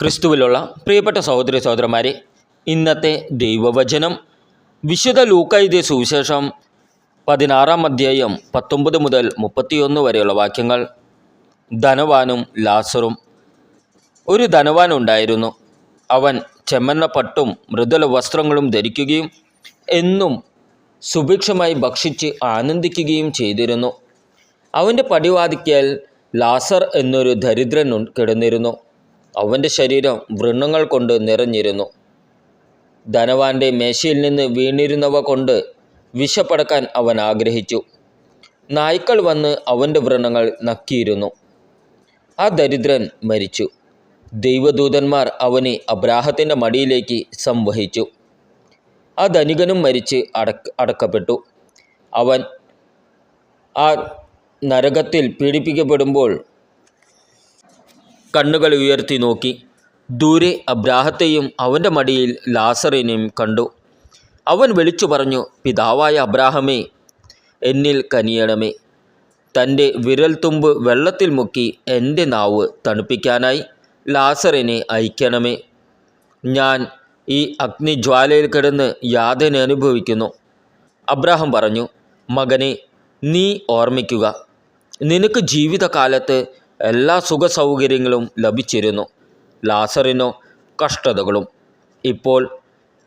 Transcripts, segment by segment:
ക്രിസ്തുവിലുള്ള പ്രിയപ്പെട്ട സഹോദരി സഹോദരന്മാരെ, ഇന്നത്തെ ദൈവവചനം വിശുദ്ധ ലൂക്കാ എഴുതിയ സുവിശേഷം 16-ാം അധ്യായം 19 മുതൽ 31 വരെയുള്ള വാക്യങ്ങൾ. ധനവാനും ലാസറും. ഒരു ധനവാൻ ഉണ്ടായിരുന്നു. അവൻ ചെമ്മന്ന പട്ടും മൃദുല വസ്ത്രങ്ങളും ധരിക്കുകയും എന്നും സുഭിക്ഷമായി ഭക്ഷിച്ച് ആനന്ദിക്കുകയും ചെയ്തിരുന്നു. അവൻ്റെ പടിവാതിക്കൽ ലാസർ എന്നൊരു ദരിദ്രൻ കിടന്നിരുന്നു. അവൻ്റെ ശരീരം വ്രണങ്ങൾ കൊണ്ട് നിറഞ്ഞിരുന്നു. ധനവാന്റെ മേശയിൽ നിന്ന് വീണിരുന്നവ കൊണ്ട് വിശപ്പടക്കാൻ അവൻ ആഗ്രഹിച്ചു. നായ്ക്കൾ വന്ന് അവൻ്റെ വ്രണങ്ങൾ നക്കിയിരുന്നു. ആ ദരിദ്രൻ മരിച്ചു. ദൈവദൂതന്മാർ അവനെ അബ്രാഹത്തിൻ്റെ മടിയിലേക്ക് സംവഹിച്ചു. ആ ധനികനും മരിച്ച് അടക്കപ്പെട്ടു. അവൻ ആ നരകത്തിൽ പീഡിപ്പിക്കപ്പെടുമ്പോൾ കണ്ണുകൾ ഉയർത്തി നോക്കി. ദൂരെ അബ്രാഹത്തെയും അവൻ്റെ മടിയിൽ ലാസറിനെയും കണ്ടു. അവൻ വിളിച്ചു പറഞ്ഞു, പിതാവായ അബ്രാഹമേ, എന്നിൽ കനിയണമേ. തൻ്റെ വിരൽത്തുമ്പ് വെള്ളത്തിൽ മുക്കി എൻ്റെ നാവ് തണുപ്പിക്കാനായി ലാസറിനെ അയക്കണമേ. ഞാൻ ഈ അഗ്നിജ്വാലയിൽ കിടന്ന് യാതന അനുഭവിക്കുന്നു. അബ്രാഹം പറഞ്ഞു, മകനെ, നീ ഓർമ്മിക്കുക, നിനക്ക് ജീവിതകാലത്ത് എല്ലാ സുഖസൗകര്യങ്ങളും ലഭിച്ചിരുന്നു. ലാസറിനോ കഷ്ടതകളും. ഇപ്പോൾ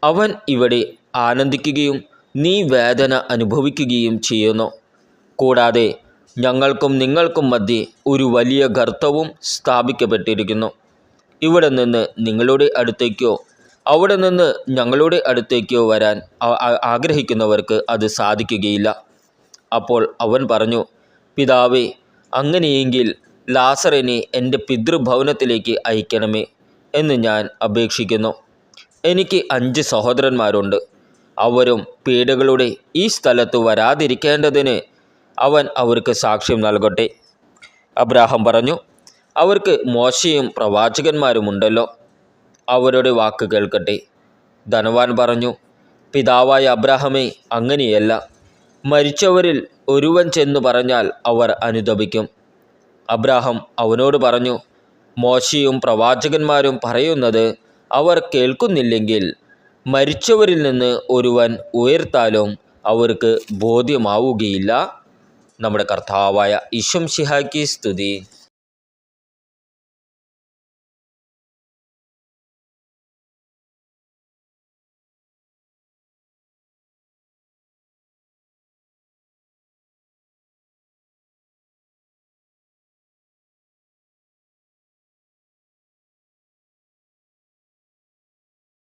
അവൻ ഇവിടെ ആനന്ദിക്കുകയും നീ വേദന അനുഭവിക്കുകയും ചെയ്യുന്നു. കൂടാതെ ഞങ്ങൾക്കും നിങ്ങൾക്കും മധ്യേ ഒരു വലിയ ഗർത്തവും സ്ഥാപിക്കപ്പെട്ടിരിക്കുന്നു. ഇവിടെ നിന്ന് നിങ്ങളുടെ അടുത്തേക്കോ അവിടെ നിന്ന് ഞങ്ങളുടെ അടുത്തേക്കോ വരാൻ ആഗ്രഹിക്കുന്നവർക്ക് അത് സാധിക്കുകയില്ല. അപ്പോൾ അവൻ പറഞ്ഞു, പിതാവേ, അങ്ങനെയെങ്കിൽ ലാസറിനെ എൻ്റെ പിതൃഭവനത്തിലേക്ക് അയക്കണമേ എന്ന് ഞാൻ അപേക്ഷിക്കുന്നു. എനിക്ക് 5 സഹോദരന്മാരുണ്ട്. അവരും പീഡകളുടെ ഈ സ്ഥലത്ത് വരാതിരിക്കേണ്ടതിന് അവൻ അവർക്ക് സാക്ഷ്യം നൽകട്ടെ. അബ്രാഹാം പറഞ്ഞു, അവർക്ക് മോശയും പ്രവാചകന്മാരുമുണ്ടല്ലോ, അവരുടെ വാക്ക് കേൾക്കട്ടെ. ധനവാൻ പറഞ്ഞു, പിതാവായ അബ്രാഹാമേ, അങ്ങനെയല്ല. മരിച്ചവരിൽ ഒരുവൻ ചെന്ന് പറഞ്ഞാൽ അവർ അനുതപിക്കും. അബ്രാഹാം അവനോട് പറഞ്ഞു, മോശയും പ്രവാചകന്മാരും പറയുന്നത് അവർ കേൾക്കുന്നില്ലെങ്കിൽ മരിച്ചവരിൽ നിന്ന് ഒരുവൻ ഉയർത്താലും അവർക്ക് ബോധ്യമാവുകയില്ല. നമ്മുടെ കർത്താവായ ഈശോ മിശിഹായ്ക്ക് സ്തുതി.